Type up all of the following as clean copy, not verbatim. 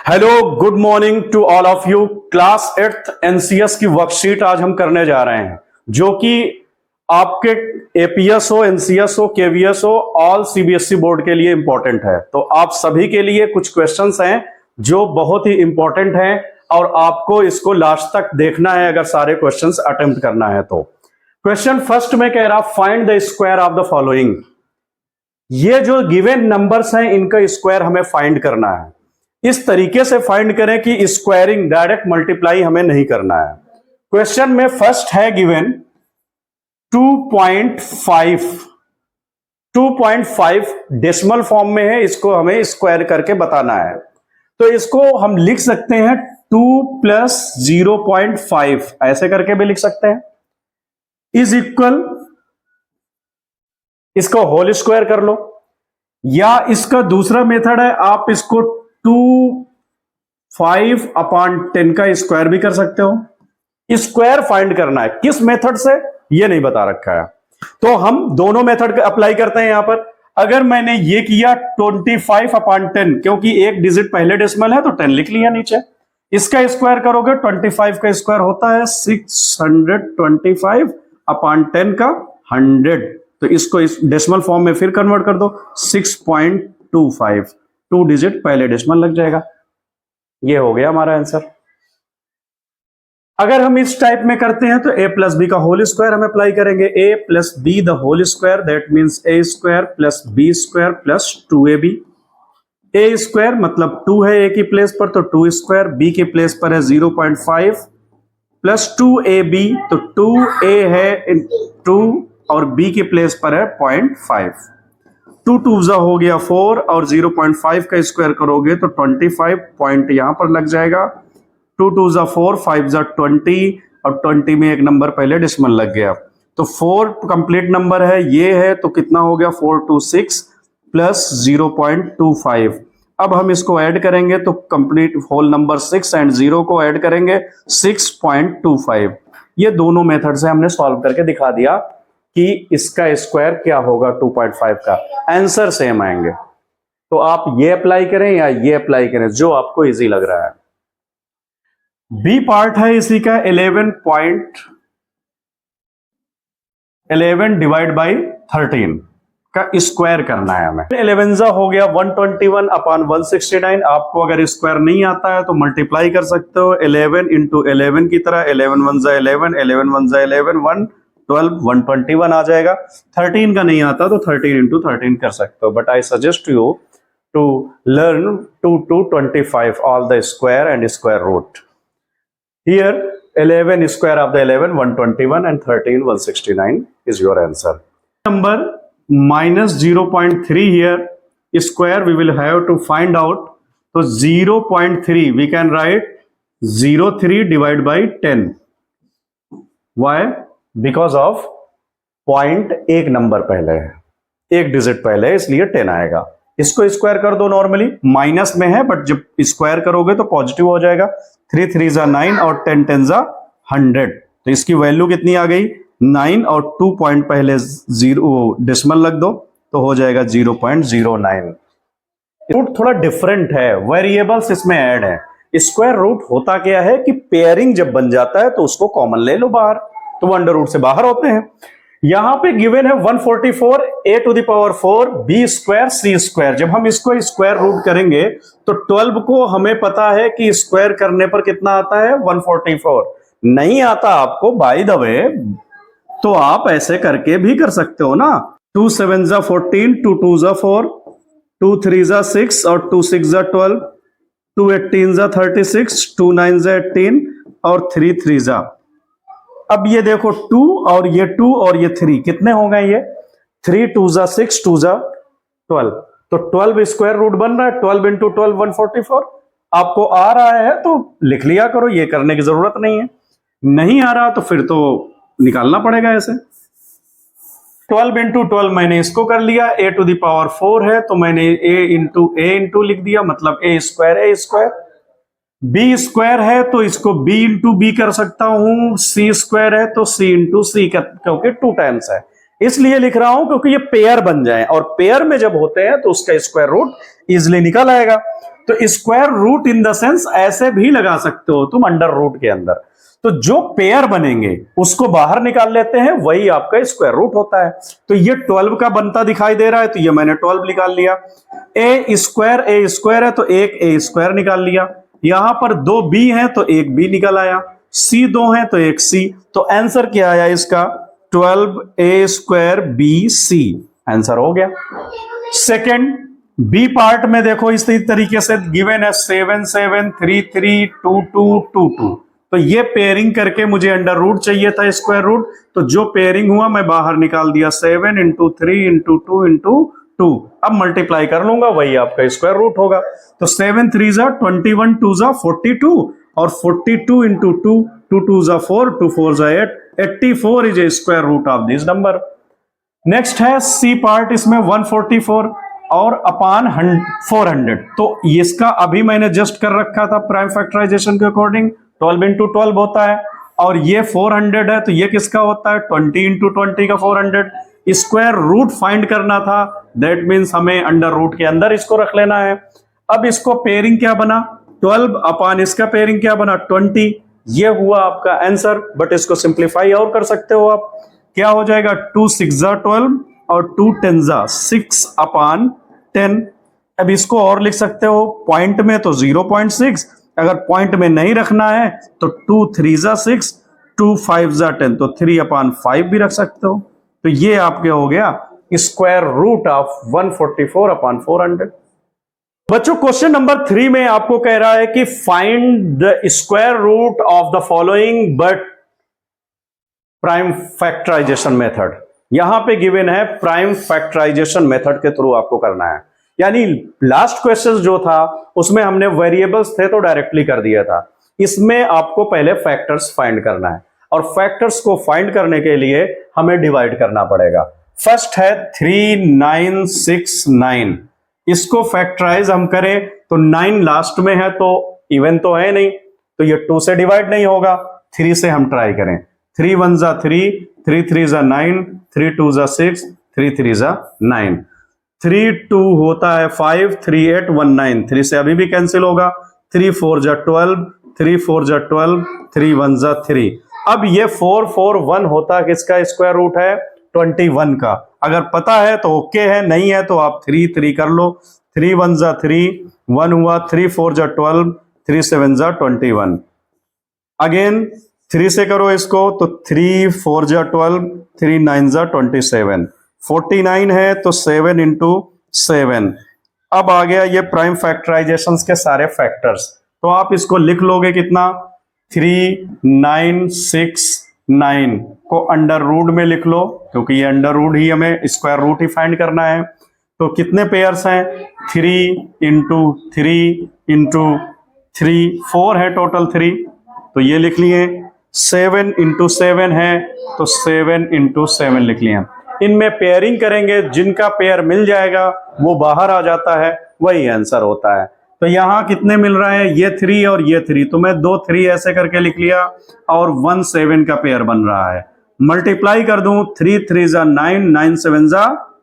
Hello, good morning to all of you. Class 8th NCS की worksheet आज हम करने जा रहे हैं, जो कि आपके एपीएस हो, एनसीएस हो, केवीएस हो, ऑल सीबीएसई बोर्ड के लिए इंपॉर्टेंट है। तो आप सभी के लिए कुछ क्वेश्चंस हैं जो बहुत ही इंपॉर्टेंट हैं और आपको इसको लास्ट तक देखना है अगर सारे क्वेश्चंस अटेम्प्ट करना है तो। क्वेश्चन फर्स्ट में कह रहा, find the square of the following. ये जो गिवन नंबर्स हैं इनका स्क्वायर हमें फाइंड करना है। इस तरीके से फाइंड करें कि स्क्वायरिंग, डायरेक्ट मल्टीप्लाई हमें नहीं करना है। क्वेश्चन में फर्स्ट है गिवन 2.5 डेसिमल फॉर्म में है, इसको हमें स्क्वायर करके बताना है। तो इसको हम लिख सकते हैं 2 + 0.5 ऐसे करके भी लिख सकते हैं, इज इक्वल, इसको होल स्क्वायर कर लो, या इसका दूसरा मेथड है आप इसको 5/10 का स्क्वायर भी कर सकते हो। स्क्वायर फाइंड करना है, किस मेथड से ये नहीं बता रखा है, तो हम दोनों मेथड अप्लाई करते हैं यहां पर। अगर मैंने ये किया 25/10, क्योंकि एक डिजिट पहले डेसिमल है तो 10 लिख लिया नीचे। इसका स्क्वायर करोगे 25 का स्क्वायर होता है 625/10 का 100। तो इसको इस डेसिमल फॉर्म में फिर कन्वर्ट कर दो, 6.25, 2 डिजिट पहले डेसिमल लग जाएगा। ये हो गया हमारा आंसर। अगर हम इस टाइप में करते हैं तो a + b का होल स्क्वायर हम अप्लाई करेंगे। a + b the whole square, that means a² + b² + 2ab। a square मतलब 2 है a की प्लेस पर तो 2², b की प्लेस पर है 0.5 + 2ab, तो 2a है 2 और b की प्लेस पर है 0.5। 2 2 हो गया 4 और 0.5 का स्क्वायर करोगे तो 25 पॉइंट यहां पर लग जाएगा। 2 2 4, 5 20 और 20 में एक नंबर पहले डेसिमल लग गया, तो 4 कंप्लीट नंबर है, ये है, तो कितना हो गया 426 + 0.25। अब हम इसको ऐड करेंगे तो कंप्लीट होल नंबर 6 एंड 0 को ऐड करेंगे 6.25। ये दोनों मेथड से हमने सॉल्व करके दिखा दिया कि इसका स्क्वायर क्या होगा 2.5 का। आंसर सेम आएंगे, तो आप ये अप्लाई करें या ये अप्लाई करें, जो आपको इजी लग रहा है। बी पार्ट है इसी का 11 डिवाइड बाई 13 का स्क्वायर करना है हमें। 11 हो गया 121/169। आपको अगर स्क्वायर नहीं आता है तो मल्टीप्लाई कर सकते हो 11 × 11 की तरह। 11 1 11, 11 1 11, 112, 121 आ जाएगा। 13 का नहीं आता तो 13 × 13 कर सकते हो, but I suggest you to learn 2 to 25 all the square and square root. Here 11 square of the 11 121 and 13 169 is your answer. Number -0.3 here square we will have to find out. So 0.3 we can write 0.3 divided by 10. Why? Because of point एक number पहले है, एक digit पहले है, इसलिए 10 आएगा। इसको square कर दो, नॉर्मली माइनस में है बट जब स्क्वायर करोगे तो पॉजिटिव हो जाएगा। 3 3 9 और 10 10 100, तो इसकी वैल्यू कितनी आ गई 9 और 2 पॉइंट पहले 0 डेसिमल लग दो तो हो जाएगा 0.09। रूट थोड़ा डिफरेंट है, वेरिएबल्स इसमें ऐड है। स्क्वायर रूट होता क्या है कि पेयरिंग जब बन जाता है तो उसको कॉमन ले लो बाहर, तो वो अंडर रूट से बाहर होते हैं। यहां पे गिवन है 144 a⁴ b² c²। जब हम इसको स्क्वायर रूट करेंगे तो 12 को हमें पता है कि स्क्वायर करने पर कितना आता है 144। नहीं आता आपको बाय द वे, तो आप ऐसे करके भी कर सकते हो ना। 2 7 14, 2 2 4, 2 3 6 और 2 6 12, 2 18 36, 2 9 18 और 3 3। अब ये देखो 2 और ये 2 और ये 3 कितने हो गए, ये 3 2 6, 2 12, तो 12 स्क्वायर रूट बन रहा है। 12 × 12 144। आपको आ रहा है तो लिख लिया करो, ये करने की जरूरत नहीं है। नहीं आ रहा तो फिर तो निकालना पड़ेगा ऐसे। 12 × 12 मैंने इसको कर लिया, a⁴ है तो मैंने a लिख दिया, मतलब a² b² है तो इसको b × b कर सकता हूं, c² है तो c × c, क्योंकि 2 टाइम्स है। इसलिए लिख रहा हूं क्योंकि ये पेयर बन जाए, और पेयर में जब होते हैं तो उसका स्क्वायर रूट इजिली निकल आएगा। तो square root in the sense ऐसे भी लगा सकते हो तुम अंडर रूट के अंदर। तो जो पेयर बनेंगे उसको बाहर निकाल लेते हैं, वही आपका स्क्वायर रूट होता है। तो ये 12 का बनता दिखाई दे रहा है, तो ये मैंने 12 निकाल लिया। ए स्क्वायर है तो एक ए स्क्वायर निकाल लिया। यहां पर दो बी है तो एक बी निकल आया, सी दो है तो एक सी। तो आंसर क्या आया इसका? 12a square B C, answer हो गया। सेकंड बी पार्ट में देखो इसी तरीके से गिवन है 7 7 3 3 2 2 2 2। तो ये पेयरिंग करके मुझे अंडर रूट चाहिए था स्क्वायर रूट, तो जो पेयरिंग हुआ मैं बाहर निकाल दिया, 7 इंटू 3 इंटू 2 इंटू 2। अब मल्टीप्लाई कर लूंगा, वही आपका स्क्वायर रूट होगा। तो 7 3 जा 21, 2 जा 42, और 42 इंटू 2, 2 2 जा 4, 2 4 जा 8, 84 is a square root of this number. Next है सी पार्ट, इसमें 144 और अपान 400। तो इसका अभी मैंने जस्ट कर रखा था प्राइम फैक्टराइजेशन के अकॉर्डिंग, 12 इंटू 12 होता है, और ये 400 है तो ये किसका होता है? 20 इंटू 20 का 400। स्क्वायर रूट फाइंड करना था, दैट मीन्स हमें अंडर रूट के अंदर इसको रख लेना है। अब इसको पेयरिंग क्या बना? 12 अपान इसका पेयरिंग क्या बना? 20। ये हुआ आपका आंसर, बट इसको सिंप्लीफाई और कर सकते हो आप। क्या हो जाएगा? 2 6 जा 12 और 2 10 जा 6 अपान 10। अब इसको और लिख सकते हो पॉइंट में तो 0.6, अगर पॉइंट में नहीं रखना है तो 2 3 जा 6, 2 5 जा 10, तो 3 अपान 5 भी रख सकते हो। तो ये आपके हो गया स्क्वायर रूट ऑफ 144 अपान 400। बच्चों क्वेश्चन नंबर 3 में आपको कह रहा है कि find the square root of the following but prime factorization method. यहां पे गिवन है प्राइम फैक्टराइजेशन मेथड के थ्रू आपको करना है। यानी लास्ट क्वेश्चन जो था उसमें हमने वेरिएबल्स थे तो डायरेक्टली कर दिया था, इसमें आपको पहले फैक्टर्स फाइंड करना है, और फैक्टर्स को फाइंड करने के लिए हमें डिवाइड करना पड़ेगा। फर्स्ट है 3 9 6 9, इसको फैक्टराइज हम करें तो 9 लास्ट में है तो इवन तो है नहीं, तो ये 2 से डिवाइड नहीं होगा। 3 से हम ट्राई करें, 3 1 जा 3, 3 3 जा 9, 3 2 जा 6, 3 3 जा 9, 3 2 होता है 5, 3 8 1 9, 3 से अभी भी कैंसिल होगा, 3 4 जा 12, 3 4 जा 12, 3 1 जा 3। अब ये 4 4 1 होता किसका स्क्वायर रूट है? 21 का। अगर पता है तो ओके है, नहीं है तो आप 3 3 कर लो। 3 1 जा 3, 1 हुआ, 3 4 जा 12, 3 7 जा 21। अगेन 3 से करो इसको तो 3 4 जा 12, 3 9 जा 27, 49 है तो 7 इंटू 7। अब आ गया ये प्राइम फैक्टराइजेशन के सारे फैक्टर्स, तो आप इसको लिख लोगे कितना? 3 9 6 9 को अंडर रूट में लिख लो, क्योंकि ये अंडर रूट ही हमें स्क्वायर रूट ही फाइंड करना है। तो कितने पेयर्स हैं? 3 इंटू 3 इंटू 3, 4 है टोटल 3, तो ये लिख लिए। 7 इंटू 7 है तो 7 इंटू 7 लिख लिया। इनमें पेयरिंग करेंगे, जिनका पेयर मिल जाएगा वो बाहर आ जाता है, वही आंसर होता है। तो यहां कितने मिल रहे हैं? ये 3 और ये 3, तो मैं 2 3 ऐसे करके लिख लिया, और 1 7 का पेयर बन रहा है। मल्टीप्लाई कर दूं, 3 3 जा 9, 9 7 जा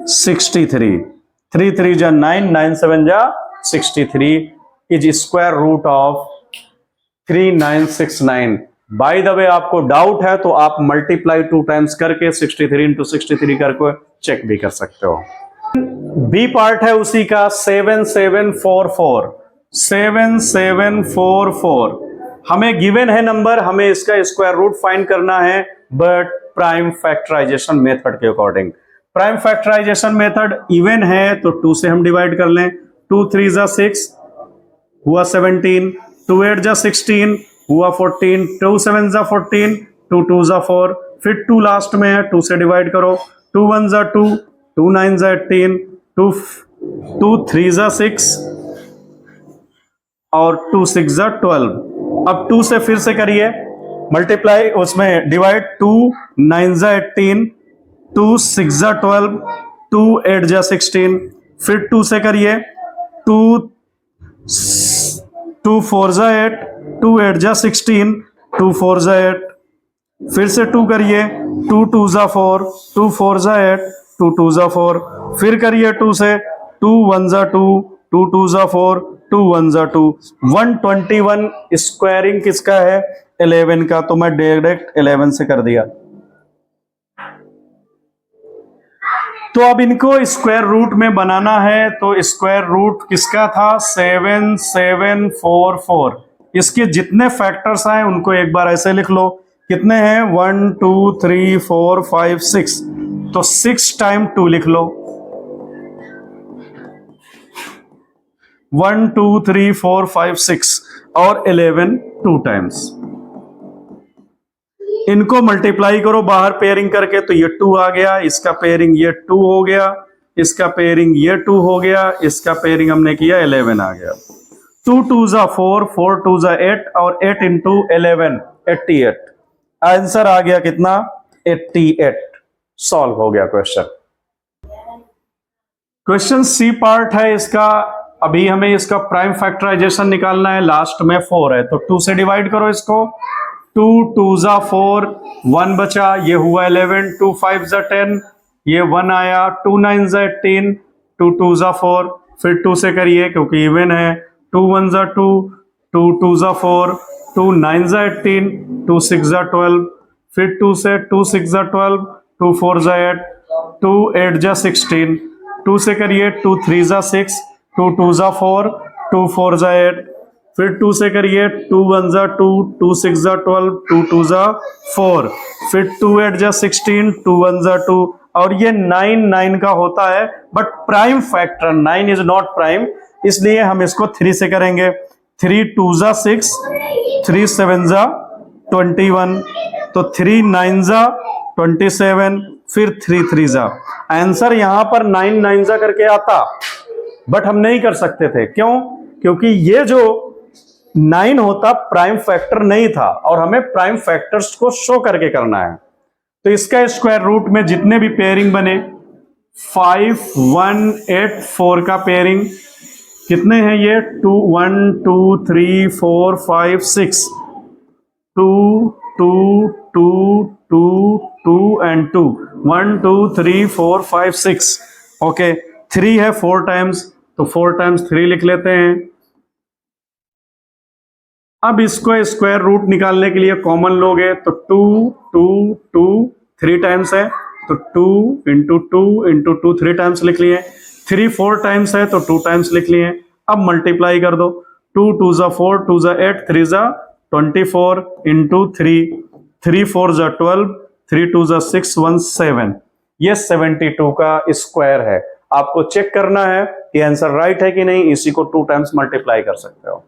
63, 3 3 जा 9, 9 7 जा 63 is square root of 3969। By the way आपको डाउट है तो आप मल्टीप्लाई 2 टाइम्स करके 63 इंटू 63 करके चेक भी कर सकते हो। बी पार्ट है उसी का 7744, 7744 हमें गिवन है नंबर, हमें इसका स्क्वायर रूट फाइंड करना है, बट प्राइम फैक्टराइजेशन मेथड के according. Prime factorization method even है तो 2 से हम डिवाइड कर लें, 2 3 जा 6 हुआ 17, 2 8 जा 16 हुआ 14, 2 7 जा 14, 2 2 जा 4, फिर 2 लास्ट में है, 2 से डिवाइड करो, 2 1 जा 2, 2 9 जा 18, 2 3 जा 6 और 2 6 जा 12। अब 2 से फिर से करिए मल्टीप्लाई, उसमें डिवाइड, 2 9 जा 18, 2 6 जा 12, 2 8 जा 16, फिर 2 से करिए, 2 4 जा 8, 2 8 जा 16, 2 4 जा 8, फिर से 2 करिए, 2 2 जा 4, 2 4 जा 8, 2 2 जा 4, फिर करिए 2 से, 2 1 जा 2, 2 2 जा 4, 2 1 जा 2, 121 स्क्वायरिंग किसका है? 11 का, तो मैं डायरेक्ट 11 से कर दिया। तो अब इनको स्क्वायर रूट में बनाना है, तो स्क्वायर रूट किसका था? 7 7 4 4। इसके जितने फैक्टर्स आए उनको एक बार ऐसे लिख लो, कितने हैं? 1 2 3 4 5 6, तो 6 टाइम 2 लिख लो, 1 2 3 4 5 6, और 11 2 टाइम्स। इनको मल्टीप्लाई करो बाहर पेयरिंग करके, तो ये 2 आ गया, इसका पेयरिंग ये 2 हो गया, इसका पेयरिंग ये 2 हो गया, इसका पेयरिंग हमने किया 11 आ गया। 2 2 जा 4, 4 2 जा 8, और 8 इंटू 11 88। आंसर आ गया कितना? 88। सॉल्व हो गया क्वेश्चन। क्वेश्चन सी पार्ट है इसका। अभी हमें इसका प्राइम फैक्टराइजेशन निकालना है, लास्ट में 4 है, तो 2 से डिवाइड करो इसको। 2 2 जा 4, 1 बचा, ये हुआ 11, 2 5 जा 10, ये 1 आया, 2 9 जा 18, 2 2 जा 4, फिर 2 से करिए क्योंकि इवन है, 2 1 जा 2, 2 2 जा 4, 2 9 जा 18, 2 6 जा 12, फिर 2 से, 2 6 जा 12, 2 4 जा 8, 2 8 जा 16, 2 से करिए, 2 3 जा 6, 2 2 जा 4, 2 4 जा 8, फिर 2 से करिए, 2 1 जा 2, 2 6 जा 12, 2 2 जा 4, फिर 2 8 जा 16, 2 1 जा 2, और ये 9 9 का होता है, but prime factor 9 is not prime, इसलिए हम इसको 3 से करेंगे। 3 2 जा 6, 3 7 जा 21, तो 3 9 जा 27, फिर 3 3 जा। आंसर यहां पर 9 9 जा करके आता, बट हम नहीं कर सकते थे। क्यों? क्योंकि ये जो 9 होता प्राइम फैक्टर नहीं था, और हमें प्राइम फैक्टर्स को शो करके करना है। तो इसका स्क्वायर रूट में जितने भी पेयरिंग बने, 5 1 8 4 का पेयरिंग कितने हैं? ये 2 1 2 3 4 5 6, 2 2 2 2 2 एंड 2, 1 2 3 4 5 6। ओके, 3 है 4 टाइम्स, तो 4 टाइम्स 3 लिख लेते हैं। अब इसको स्क्वायर रूट निकालने के लिए कॉमन लोगे, तो 2 2 2 3 टाइम्स है, तो 2 इंटू 2 इंटू 2 3 टाइम्स लिख लिए। 3 4 टाइम्स है, तो 2 टाइम्स लिख लिए। अब मल्टीप्लाई कर दो, 2 2 जा 4, 2 जा 8, 3 जा 24 इंटू 3, 3 4 जा 12, 3 2 जा 6, 1 7, ये 72 का स्क्वायर है। आपको चेक करना है कि आंसर राइट है कि नहीं, इसी को 2 टाइम्स मल्टीप्लाई कर सकते हो।